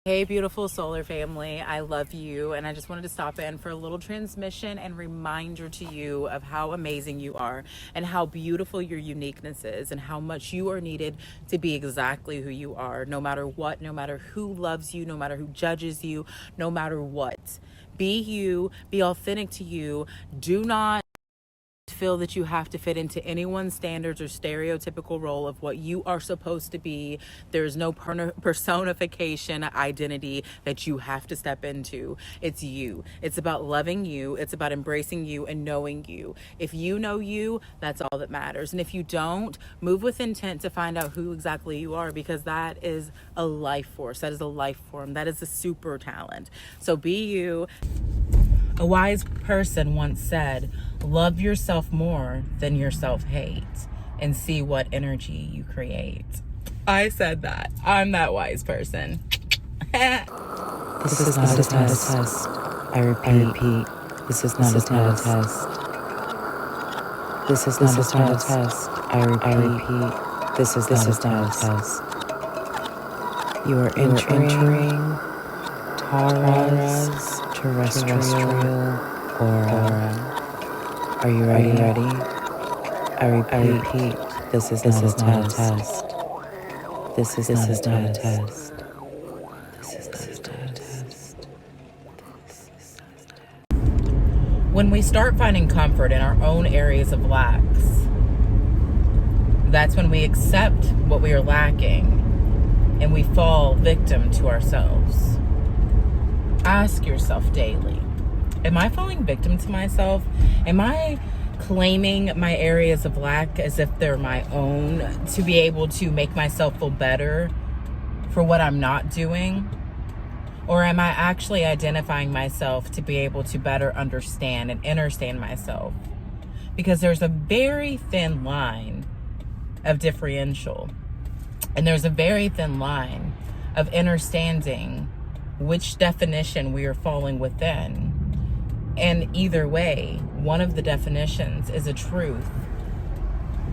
Hey, beautiful solar family. I love you. And I just wanted to stop in for a little transmission and reminder to you of how amazing you are and how beautiful your uniqueness is and how much you are needed to be exactly who you are, no matter what, no matter who loves you, no matter who judges you, no matter what. Be you, be authentic to you. Do not feel that you have to fit into anyone's standards or stereotypical role of what you are supposed to be. There's no personification identity that you have to step into. It's you. It's about loving you. It's about embracing you and knowing you. If you know you, that's all that matters. And if you don't, move with intent to find out who exactly you are, because that is a life force. That is a life form. That is a super talent. So be you. A wise person once said, love yourself more than your self-hate and see what energy you create. I said that. I'm that wise person. This is not a test. I repeat. This is not a test. This is not a test. I repeat. This is not a test. You are entering Tara's terrestrial aura. Are you ready? I repeat. This is not a test. This is not a test. When we start finding comfort in our own areas of lacks, that's when we accept what we are lacking and we fall victim to ourselves. Ask yourself daily, am I falling victim to myself? Am I claiming my areas of lack as if they're my own to be able to make myself feel better for what I'm not doing? Or am I actually identifying myself to be able to better understand and understand myself? Because there's a very thin line of differential, and there's a very thin line of understanding which definition we are falling within. And either way, one of the definitions is a truth.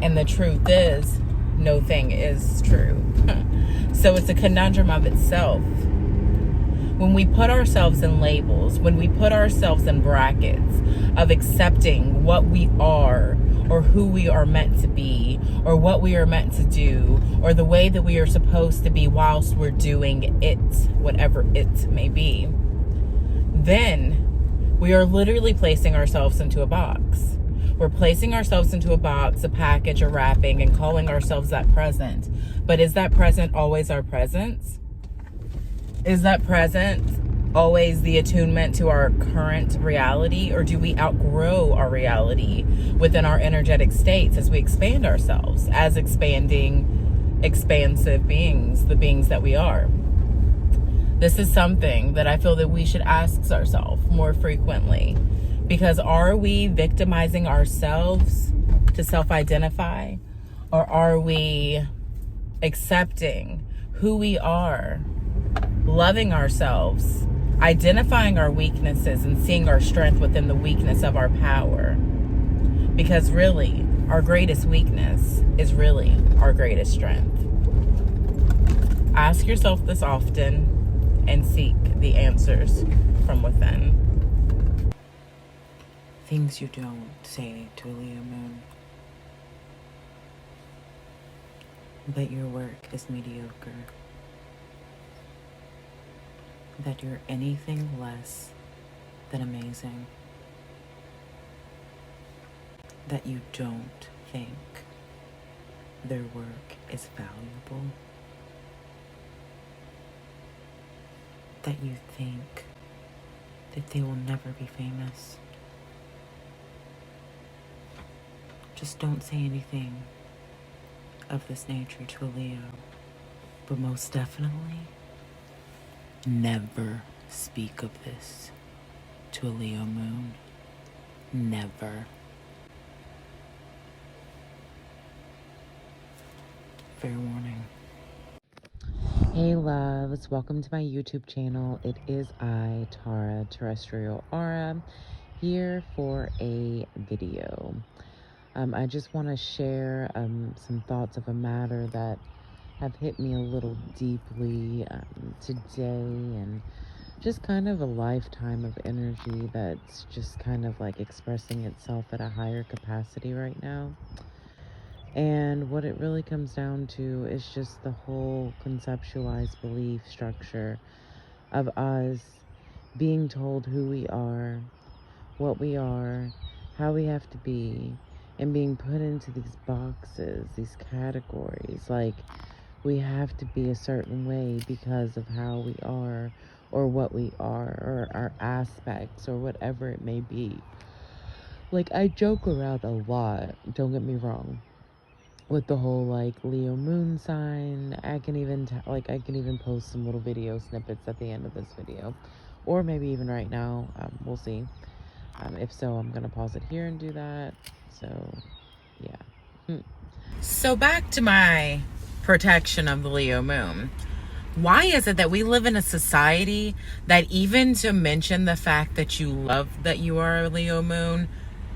And the truth is, no thing is true. So it's a conundrum of itself. When we put ourselves in labels, when we put ourselves in brackets of accepting what we are or who we are meant to be or what we are meant to do or the way that we are supposed to be whilst we're doing it, whatever it may be, then we are literally placing ourselves into a box. We're placing ourselves into a box, a package, a wrapping, and calling ourselves that present. But is that present always our presence? Is that present always the attunement to our current reality? Or do we outgrow our reality within our energetic states as we expand ourselves as expanding, expansive beings, the beings that we are? This is something that I feel that we should ask ourselves more frequently. Because are we victimizing ourselves to self-identify? Or are we accepting who we are, loving ourselves, identifying our weaknesses, and seeing our strength within the weakness of our power? Because really, our greatest weakness is really our greatest strength. Ask yourself this often and seek the answers from within. Things you don't say to a Leo moon. That your work is mediocre. That you're anything less than amazing. That you don't think their work is valuable. That you think that they will never be famous. Just don't say anything of this nature to a Leo. But most definitely, never speak of this to a Leo moon. Never. Fair warning. Hey loves, welcome to my YouTube channel. It is I, Tara, Terrestrial Aura, here for a video. I just want to share some thoughts of a matter that have hit me a little deeply today, and just kind of a lifetime of energy that's just kind of like expressing itself at a higher capacity right now. And what it really comes down to is just the whole conceptualized belief structure of us being told who we are, what we are, how we have to be, and being put into these boxes, these categories. Like, we have to be a certain way because of how we are, or what we are, or our aspects, or whatever it may be. Like, I joke around a lot, don't get me wrong, with the whole like Leo moon sign. I can even I can even post some little video snippets at the end of this video, or maybe even right now. We'll see. If so, I'm gonna pause it here and do that. So, yeah. So back to my protection of the Leo moon. Why is it that we live in a society that even to mention the fact that you love that you are a Leo moon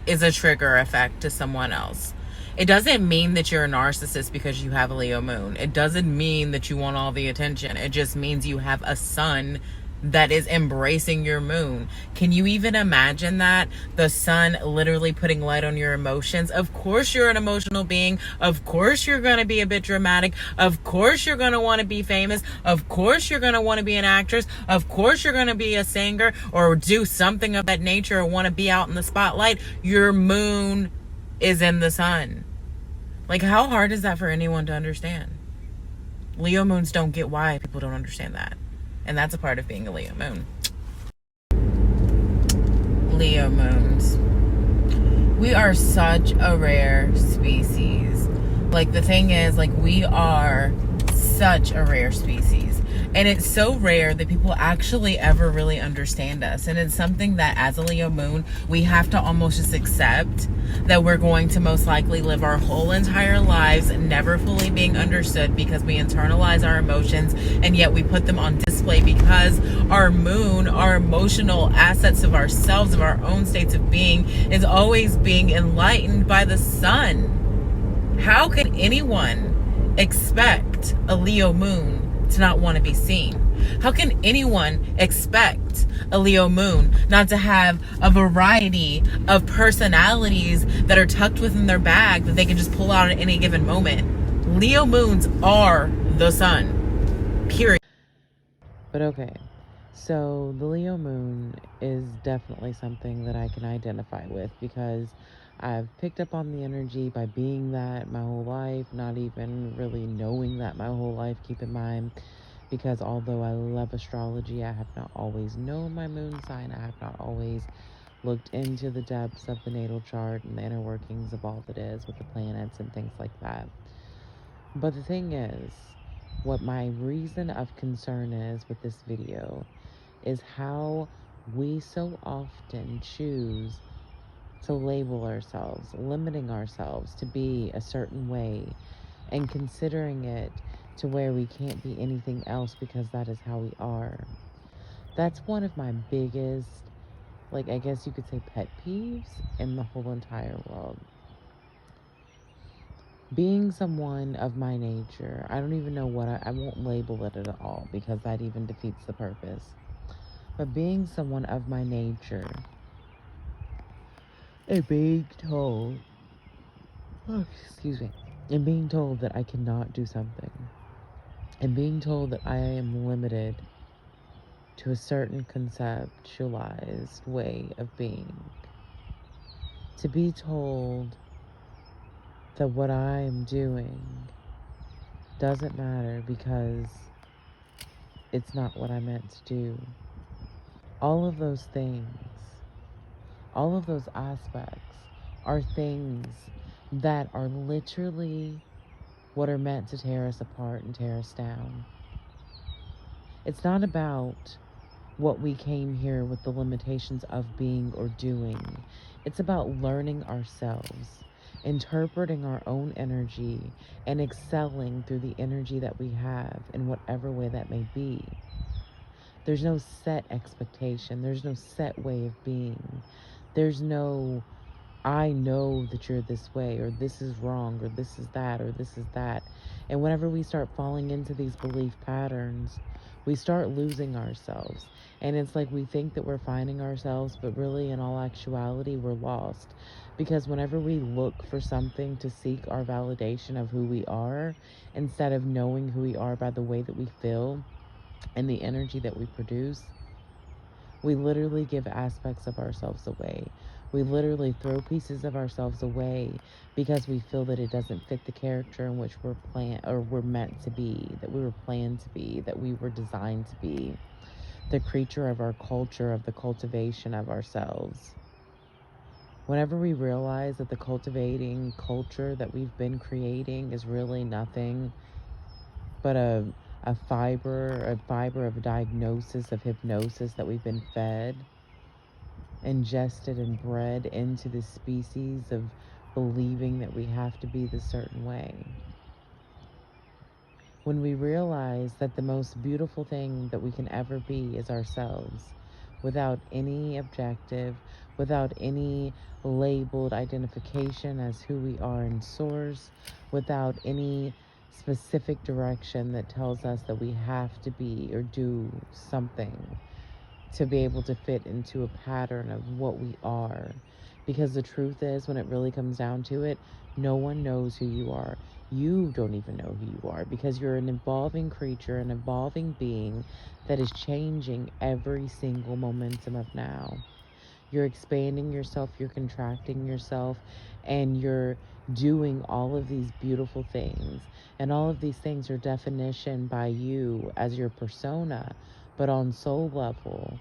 is a trigger effect to someone else? It doesn't mean that you're a narcissist because you have a Leo moon. It doesn't mean that you want all the attention. It just means you have a sun that is embracing your moon. Can you even imagine that? The sun literally putting light on your emotions. Of course you're an emotional being. Of course you're going to be a bit dramatic. Of course you're going to want to be famous. Of course you're going to want to be an actress. Of course you're going to be a singer or do something of that nature or want to be out in the spotlight. Your moon is in the sun. Like, how hard is that for anyone to understand? Leo moons don't get why people don't understand that. And that's a part of being a Leo moon. Leo moons. We are such a rare species. Like, the thing is, like, we are such a rare species. And it's so rare that people actually ever really understand us. And it's something that as a Leo moon, we have to almost just accept that we're going to most likely live our whole entire lives never fully being understood because we internalize our emotions and yet we put them on display because our moon, our emotional assets of ourselves, of our own states of being, is always being enlightened by the sun. How can anyone expect a Leo moon to not want to be seen? How can anyone expect a Leo moon not to have a variety of personalities that are tucked within their bag that they can just pull out at any given moment? Leo moons are the sun. Period. But okay, so the Leo moon is definitely something that I can identify with because I've picked up on the energy by being that my whole life, not even really knowing that my whole life, keep in mind, because although I love astrology, I have not always known my moon sign. I have not always looked into the depths of the natal chart and the inner workings of all that is with the planets and things like that. But the thing is, what my reason of concern is with this video is how we so often choose to label ourselves, limiting ourselves to be a certain way and considering it to where we can't be anything else because that is how we are. That's one of my biggest, like, I guess you could say, pet peeves in the whole entire world. Being someone of my nature, I don't even know what I won't label it at all because that even defeats the purpose. But being someone of my nature and being told, oh, excuse me, and being told that I cannot do something, and being told that I am limited to a certain conceptualized way of being, to be told that what I am doing doesn't matter because it's not what I meant to do. All of those things, all of those aspects are things that are literally what are meant to tear us apart and tear us down. It's not about what we came here with the limitations of being or doing. It's about learning ourselves, interpreting our own energy, and excelling through the energy that we have in whatever way that may be. There's no set expectation. There's no set way of being. There's no, I know that you're this way, or this is wrong, or this is that, or this is that. And whenever we start falling into these belief patterns, we start losing ourselves. And it's like we think that we're finding ourselves, but really, in all actuality, we're lost. Because whenever we look for something to seek our validation of who we are, instead of knowing who we are by the way that we feel and the energy that we produce, we literally give aspects of ourselves away. We literally throw pieces of ourselves away because we feel that it doesn't fit the character in which we're meant to be, that we were planned to be, that we were designed to be, the creature of our culture, of the cultivation of ourselves. Whenever we realize that the cultivating culture that we've been creating is really nothing but a fiber of diagnosis, of hypnosis that we've been fed, ingested and bred into the species of believing that we have to be this certain way. When we realize that the most beautiful thing that we can ever be is ourselves, without any objective, without any labeled identification as who we are in source, without any specific direction that tells us that we have to be or do something to be able to fit into a pattern of what we are. Because the truth is, when it really comes down to it, no one knows who you are. You don't even know who you are, because you're an evolving creature, an evolving being that is changing every single momentum of now. You're expanding yourself, you're contracting yourself, and you're doing all of these beautiful things. And all of these things are definition by you as your persona, but on soul level,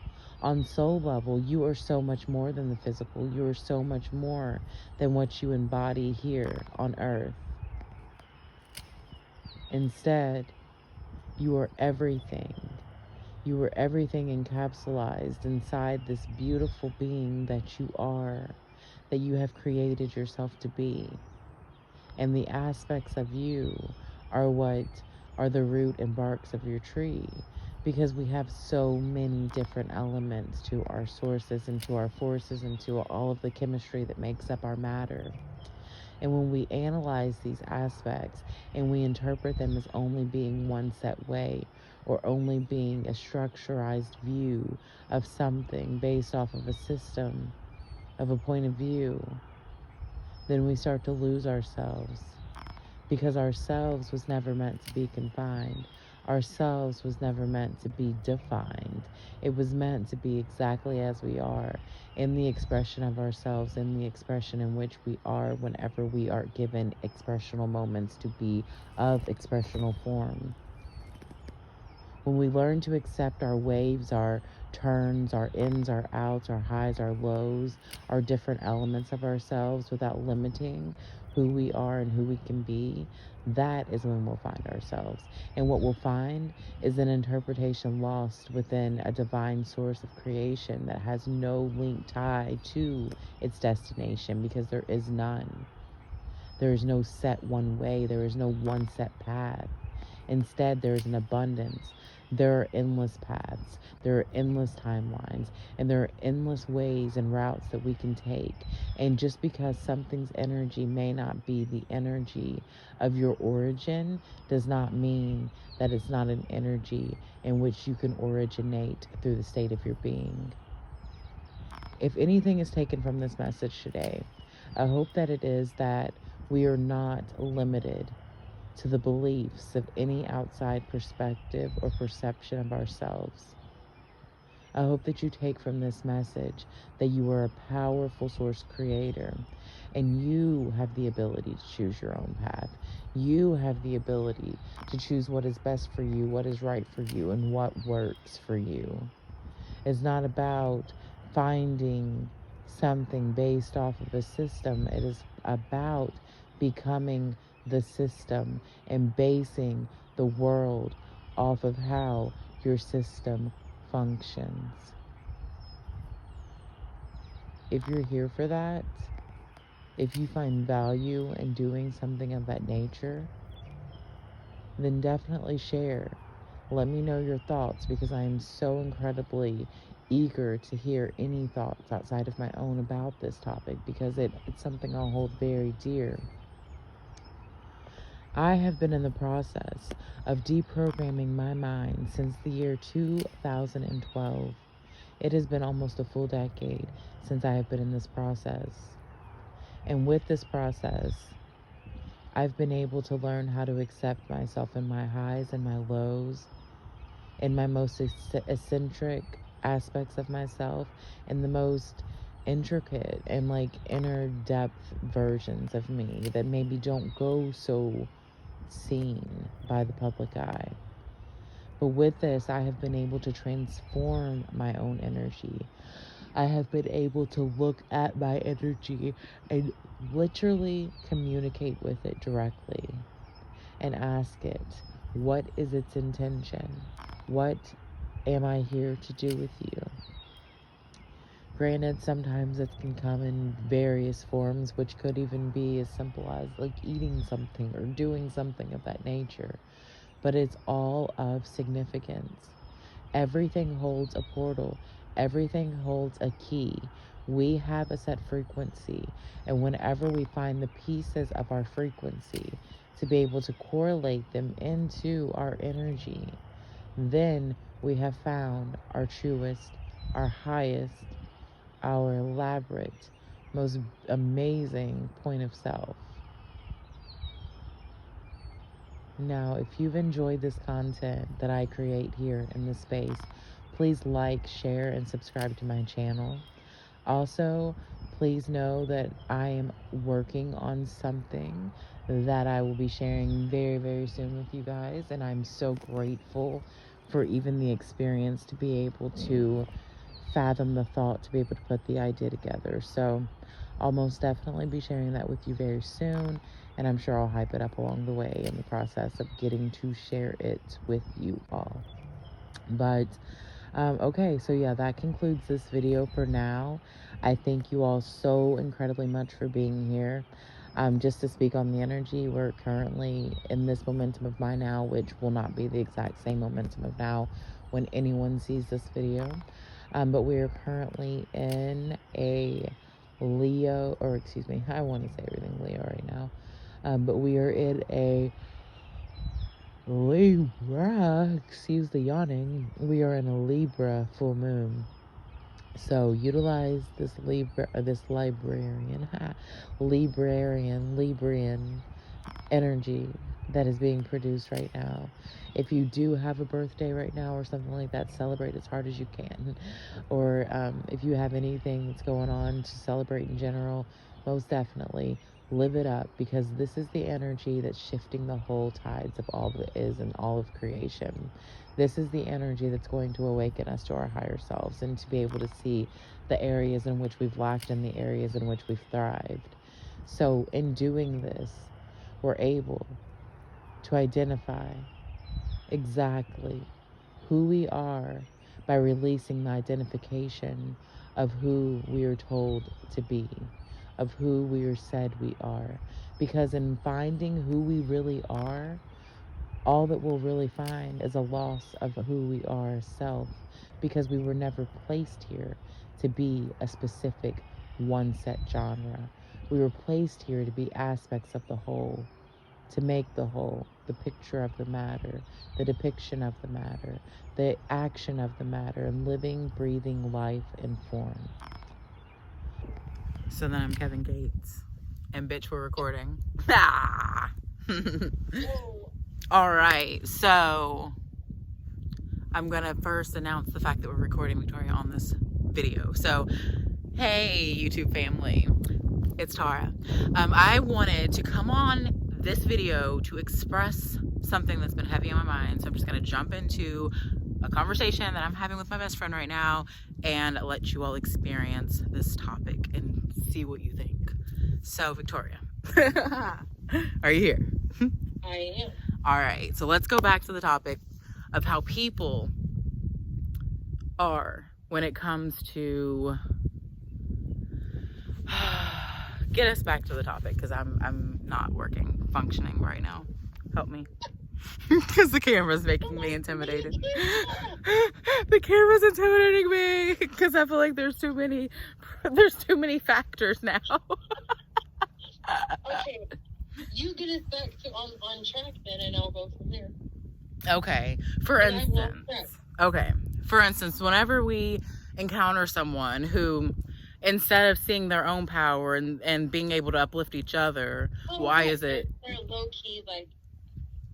you are so much more than the physical. You are so much more than what you embody here on earth. Instead, you are everything. You are everything encapsulated inside this beautiful being that you are, that you have created yourself to be. And the aspects of you are what are the root and barks of your tree, because we have so many different elements to our sources and to our forces and to all of the chemistry that makes up our matter. And when we analyze these aspects and we interpret them as only being one set way, or only being a structurized view of something based off of a system, of a point of view, then we start to lose ourselves. Because ourselves was never meant to be confined. Ourselves was never meant to be defined. It was meant to be exactly as we are, in the expression of ourselves, in the expression in which we are whenever we are given expressional moments to be of expressional form. When we learn to accept our waves, our turns, our ins, our outs, our highs, our lows, our different elements of ourselves without limiting who we are and who we can be, that is when we'll find ourselves. And what we'll find is an interpretation lost within a divine source of creation that has no link tie to its destination, because there is none. There is no set one way. There is no one set path. Instead, there is an abundance. There are endless paths. There are endless timelines. And there are endless ways and routes that we can take. And just because something's energy may not be the energy of your origin does not mean that it's not an energy in which you can originate through the state of your being. If anything is taken from this message today, I hope that it is that we are not limited to the beliefs of any outside perspective or perception of ourselves. I hope that you take from this message that you are a powerful source creator, and you have the ability to choose your own path. You have the ability to choose what is best for you, what is right for you, and what works for you. It's not about finding something based off of a system. It is about becoming the system and basing the world off of how your system functions. If you're here for that, if you find value in doing something of that nature, then definitely share. Let me know your thoughts, because I am so incredibly eager to hear any thoughts outside of my own about this topic, because it's something I'll hold very dear. I have been in the process of deprogramming my mind since the year 2012. It has been almost a full decade since I have been in this process. And with this process, I've been able to learn how to accept myself in my highs and my lows, in my most eccentric aspects of myself, and the most intricate and like inner depth versions of me that maybe don't go so seen by the public eye. But with this, I have been able to transform my own energy. I have been able to look at my energy and literally communicate with it directly and ask it, what is its intention? What am I here to do with you? Granted, sometimes it can come in various forms, which could even be as simple as like eating something or doing something of that nature. But it's all of significance. Everything holds a portal. Everything holds a key. We have a set frequency. And whenever we find the pieces of our frequency to be able to correlate them into our energy, then we have found our truest, our highest, our elaborate, most amazing point of self. Now, if you've enjoyed this content that I create here in this space, please like, share, and subscribe to my channel. Also, please know that I am working on something that I will be sharing very, very soon with you guys. And I'm so grateful for even the experience to be able to fathom the thought, to be able to put the idea together. So I'll most definitely be sharing that with you very soon. And I'm sure I'll hype it up along the way in the process of getting to share it with you all. But okay, so yeah, that concludes this video for now. I thank you all so incredibly much for being here. Just to speak on the energy, we're currently in this momentum of my now, which will not be the exact same momentum of now when anyone sees this video. But we are currently in a Leo, or excuse me, I want to say everything Leo right now. But we are in a Libra, excuse the yawning. We are in a Libra full moon. So utilize this Librian energy that is being produced right now. If you do have a birthday right now or something like that, celebrate as hard as you can. Or if you have anything that's going on to celebrate in general, most definitely live it up, because this is the energy that's shifting the whole tides of all that is and all of creation. This is the energy that's going to awaken us to our higher selves and to be able to see the areas in which we've lacked and the areas in which we've thrived. So in doing this, we're able to identify exactly who we are by releasing the identification of who we are told to be, of who we are said we are. Because in finding who we really are, all that we'll really find is a loss of who we are as self, because we were never placed here to be a specific one set genre. We were placed here to be aspects of the whole, to make the whole, the picture of the matter, the depiction of the matter, the action of the matter, and living, breathing life in form. So then I'm Kevin Gates. And bitch, we're recording. Ah! All right, so I'm gonna first announce the fact that we're recording, Victoria, on this video. So, hey, YouTube family, it's Tara. I wanted to come on this video to express something that's been heavy on my mind. So I'm just gonna jump into a conversation that I'm having with my best friend right now and let you all experience this topic and see what you think. So, Victoria, are you here? I am. All right, so let's go back to the topic of how people are when it comes to get us back to the topic, because I'm not functioning right now. Help me. Because the camera's making me intimidated. The camera's intimidating me because I feel like there's too many factors now. Okay. You get it back to on track then, and I'll go from there. Okay. For instance, whenever we encounter someone who, instead of seeing their own power and being able to uplift each other, why is it? They're low key, like,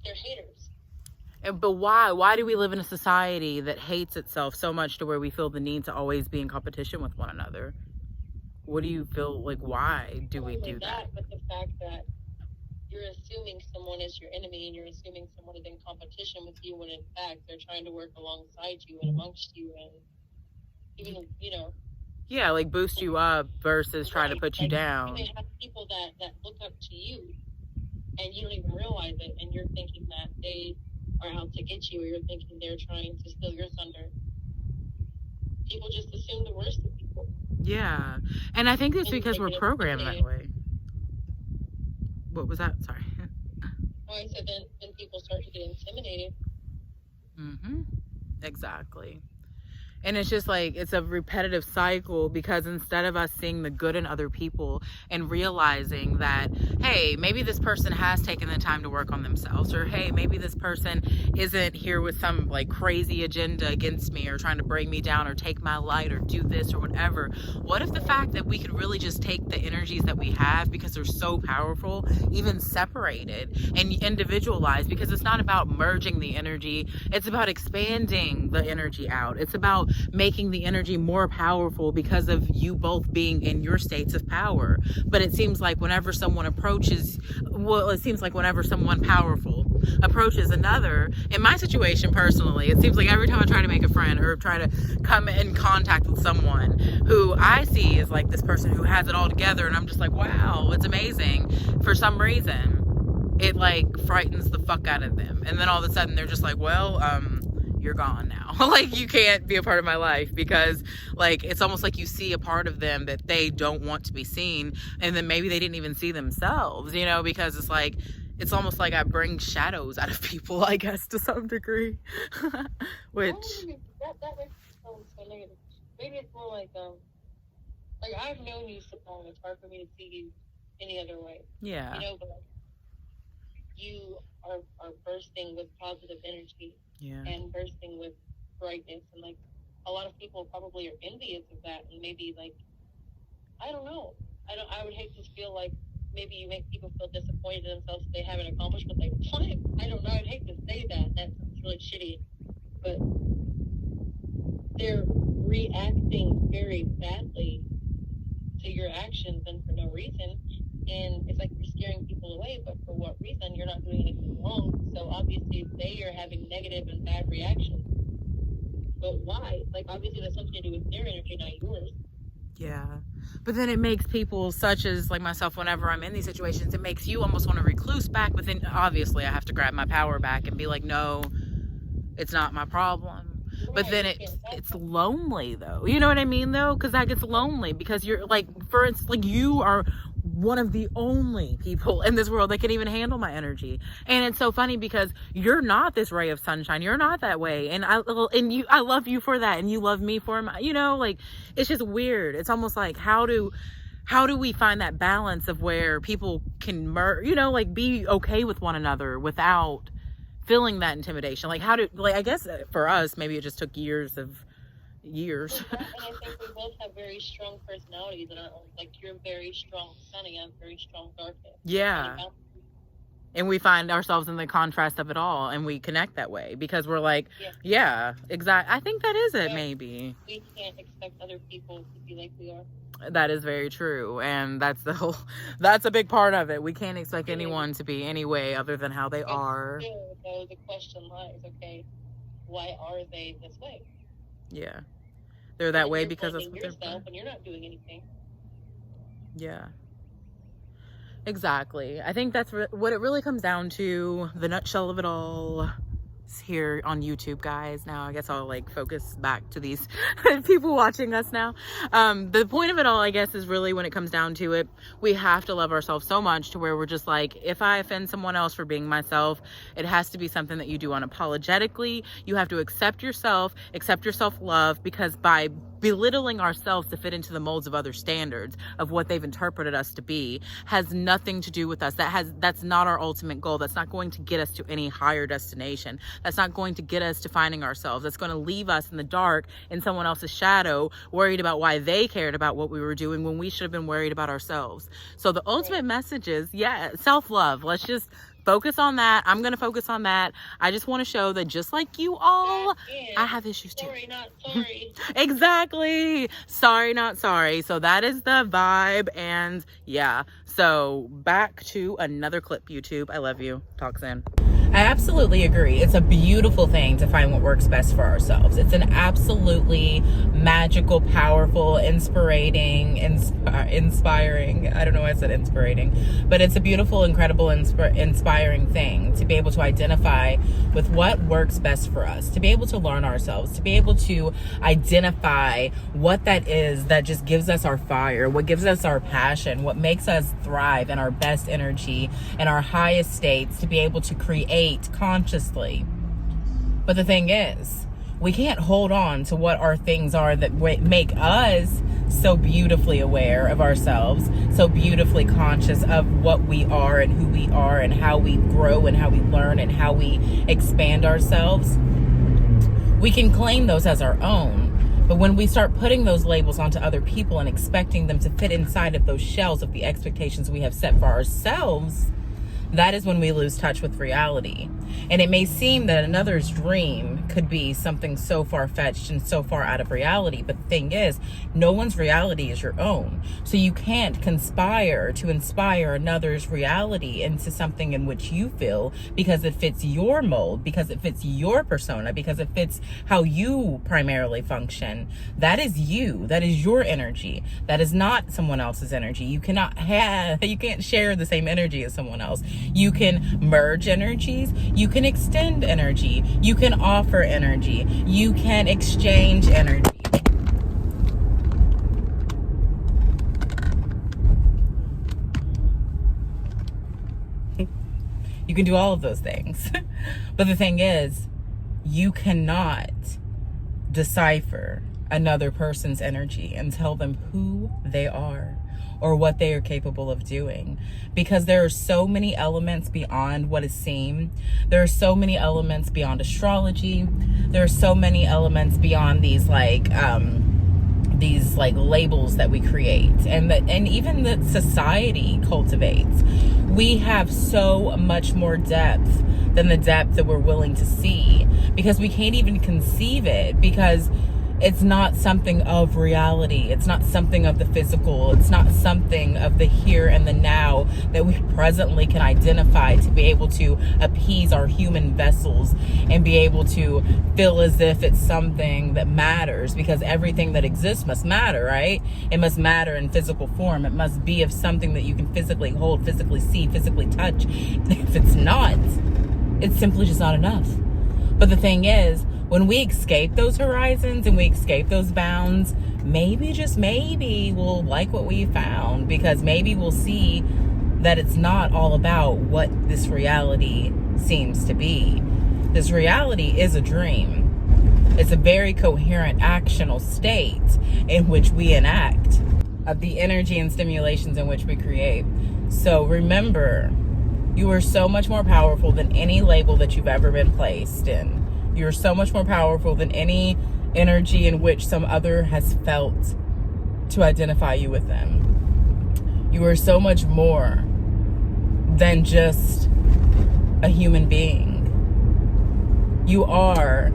they're haters. But why? Why do we live in a society that hates itself so much to where we feel the need to always be in competition with one another? What do you feel like? Why do we do that? But the fact that you're assuming someone is your enemy and you're assuming someone is in competition with you when in fact they're trying to work alongside you and amongst you and even, yeah, like boost you up versus trying to put you down. You may have people that look up to you and you don't even realize it, and you're thinking that they are out to get you, or you're thinking they're trying to steal your thunder. People just assume the worst of people. Yeah. And I think it's because we're programmed that way. What was that? Sorry. Oh, I said then people start to get intimidated. Mm-hmm. Exactly. And it's just like, it's a repetitive cycle, because instead of us seeing the good in other people and realizing that, hey, maybe this person has taken the time to work on themselves, or hey, maybe this person isn't here with some like crazy agenda against me or trying to bring me down or take my light or do this or whatever. What if the fact that we could really just take the energies that we have, because they're so powerful, even separated and individualized, because it's not about merging the energy, it's about expanding the energy out. It's about making the energy more powerful because of you both being in your states of power. But it seems like whenever someone powerful approaches another, in my situation personally, it seems like every time I try to make a friend or try to come in contact with someone who I see as like this person who has it all together, and I'm just like, wow, it's amazing, for some reason it like frightens the fuck out of them, and then all of a sudden they're just like, well, you're gone now. Like, you can't be a part of my life, because like it's almost like you see a part of them that they don't want to be seen, and then maybe they didn't even see themselves, because it's like, it's almost like I bring shadows out of people, I guess, to some degree. Which that makes it sound so negative. Maybe it's more like I've known you so long, it's hard for me to see you any other way. Yeah. But like, you are bursting with positive energy. Yeah. And bursting with brightness, and like a lot of people probably are envious of that, and maybe like, I don't know, I would hate to feel like maybe you make people feel disappointed in themselves if they haven't accomplished what they wanted. I don't know, I'd hate to say that sounds really shitty, but they're reacting very badly to your actions and for no reason. And it's like you're scaring people away, but for what reason? You're not doing anything wrong. So obviously they are having negative and bad reactions. But why? Like, obviously that's something to do with their energy, not yours. Yeah. But then it makes people such as like myself, whenever I'm in these situations, it makes you almost want to recluse back. But then obviously I have to grab my power back and be like, no, it's not my problem. Right. But then it's lonely though. You know what I mean though? Because that gets lonely, because you're like, for instance, like you are one of the only people in this world that can even handle my energy. And it's so funny because you're not this ray of sunshine. You're not that way. And I love you for that. And you love me for my, like, it's just weird. It's almost like, how do we find that balance of where people can like be okay with one another without feeling that intimidation? Like, I guess for us, maybe it just took years. And I think we both have very strong personalities, and like, you're very strong sunny, I'm very strong darkness. Yeah. And we find ourselves in the contrast of it all, and we connect that way because we're like, yeah, exactly. I think that is it, maybe. We can't expect other people to be like we are. That is very true, and that's a big part of it. We can't expect anyone to be any way other than how they are. Still, though, the question lies, okay, why are they this way? Yeah. They're that way because of yourself, and you're not doing anything. Yeah. Exactly. I think that's what it really comes down to, the nutshell of it all. Here on YouTube, guys. Now I guess I'll like focus back to these people watching us now. The point of it all, I guess, is really, when it comes down to it, we have to love ourselves so much to where we're just like, if I offend someone else for being myself, it has to be something that you do unapologetically. You have to accept yourself love, because by belittling ourselves to fit into the molds of other standards of what they've interpreted us to be has nothing to do with us. That's not our ultimate goal. That's not going to get us to any higher destination. That's not going to get us to finding ourselves. That's going to leave us in the dark in someone else's shadow, worried about why they cared about what we were doing when we should have been worried about ourselves. So the ultimate message is, self-love. Let's just focus on that. I'm going to focus on that. I just want to show that just like you all, I have issues too. Sorry, not sorry. Exactly. Sorry, not sorry. So that is the vibe. And yeah, so back to another clip, YouTube. I love you. Talk soon. I absolutely agree. It's a beautiful thing to find what works best for ourselves. It's an absolutely magical, powerful, inspiring. I don't know why I said inspiring, but it's a beautiful, incredible, inspiring thing to be able to identify with what works best for us, to be able to learn ourselves, to be able to identify what that is that just gives us our fire, what gives us our passion, what makes us thrive in our best energy and our highest states, to be able to create consciously. But the thing is, we can't hold on to what our things are that make us so beautifully aware of ourselves, so beautifully conscious of what we are and who we are and how we grow and how we learn and how we expand ourselves. We can claim those as our own, but when we start putting those labels onto other people and expecting them to fit inside of those shells of the expectations we have set for ourselves, that is when we lose touch with reality. And it may seem that another's dream could be something so far-fetched and so far out of reality, but the thing is, no one's reality is your own. So you can't conspire to inspire another's reality into something in which you feel because it fits your mold, because it fits your persona, because it fits how you primarily function. That is you. That is your energy. That is not someone else's energy. You can't share the same energy as someone else. You can merge energies. You can extend energy. You can offer energy. You can exchange energy. You can do all of those things. But the thing is, you cannot decipher another person's energy and tell them who they are or what they are capable of doing, because there are so many elements beyond what is seen. There are so many elements beyond astrology. There are so many elements beyond these labels that we create and even that society cultivates. We have so much more depth than the depth that we're willing to see, because we can't even conceive it, because it's not something of reality. It's not something of the physical. It's not something of the here and the now that we presently can identify to be able to appease our human vessels and be able to feel as if it's something that matters, because everything that exists must matter, right? It must matter in physical form. It must be of something that you can physically hold, physically see, physically touch. If it's not, it's simply just not enough. But the thing is, when we escape those horizons and we escape those bounds, maybe, just maybe, we'll like what we found, because maybe we'll see that it's not all about what this reality seems to be. This reality is a dream. It's a very coherent actional state in which we enact of the energy and stimulations in which we create. So remember, you are so much more powerful than any label that you've ever been placed in. You're so much more powerful than any energy in which some other has felt to identify you with them. You are so much more than just a human being. You are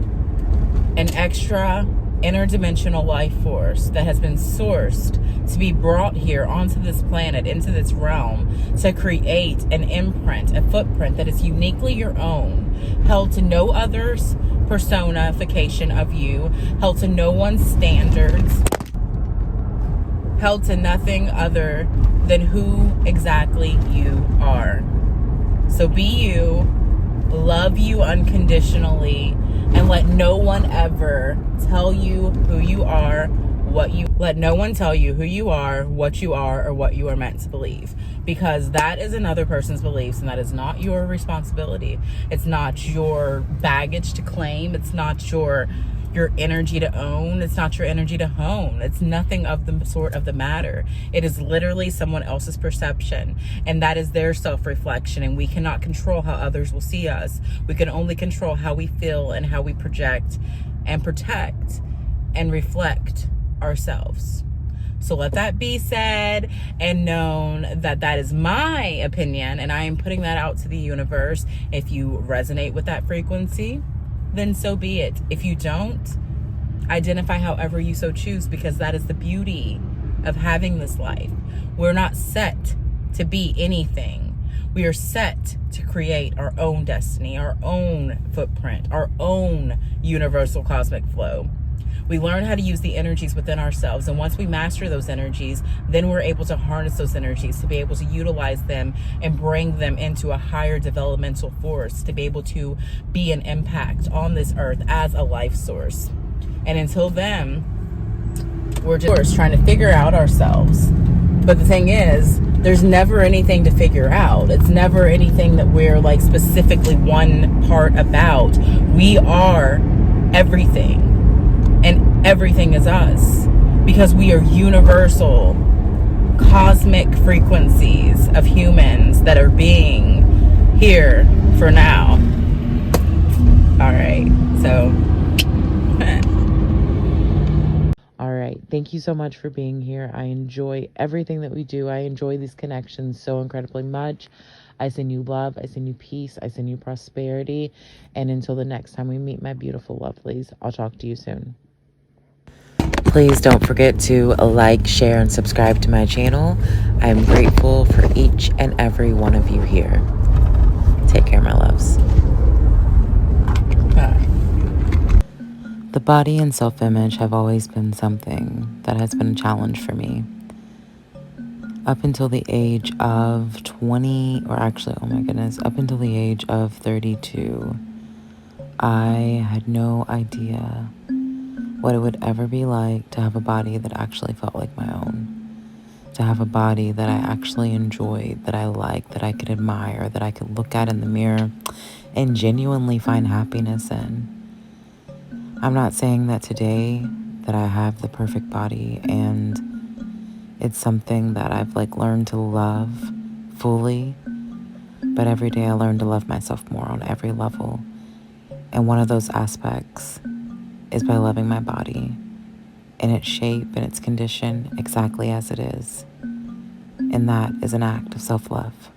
an extra interdimensional life force that has been sourced to be brought here onto this planet, into this realm, to create an imprint, a footprint that is uniquely your own, held to no other's personification of you, held to no one's standards, held to nothing other than who exactly you are. So be you, love you unconditionally, and let no one ever tell you who you are, let no one tell you who you are, what you are, or what you are meant to believe, because that is another person's beliefs, and that is not your responsibility. It's not your baggage to claim. It's not your your energy to own. It's not your energy to hone. It's nothing of the sort of the matter. It is literally someone else's perception, and that is their self-reflection, and we cannot control how others will see us. We can only control how we feel and how we project and protect and reflect ourselves. So let that be said and known that that is my opinion, and I am putting that out to the universe. If you resonate with that frequency, then so be it. If you don't, identify however you so choose, because that is the beauty of having this life. We're not set to be anything. We are set to create our own destiny, our own footprint, our own universal cosmic flow. We learn how to use the energies within ourselves, and once we master those energies, then we're able to harness those energies to be able to utilize them and bring them into a higher developmental force, to be able to be an impact on this earth as a life source. And until then, we're just trying to figure out ourselves. But the thing is, there's never anything to figure out. It's never anything that we're like specifically one part about. We are everything. And everything is us, because we are universal cosmic frequencies of humans that are being here for now. All right, so all right, thank you so much for being here. I enjoy everything that we do. I enjoy these connections so incredibly much. I send you love, I send you peace, I send you prosperity, and until the next time we meet, my beautiful lovelies, I'll talk to you soon. Please don't forget to like, share, and subscribe to my channel. I'm grateful for each and every one of you here. Take care, my loves. The body and self-image have always been something that has been a challenge for me. Up until the age of 20, or actually, oh my goodness, up until the age of 32, I had no idea what it would ever be like to have a body that actually felt like my own, to have a body that I actually enjoyed, that I liked, that I could admire, that I could look at in the mirror and genuinely find happiness in. I'm not saying that today that I have the perfect body and it's something that I've like learned to love fully, but every day I learn to love myself more on every level. And one of those aspects is by loving my body in its shape and its condition exactly as it is. And that is an act of self-love.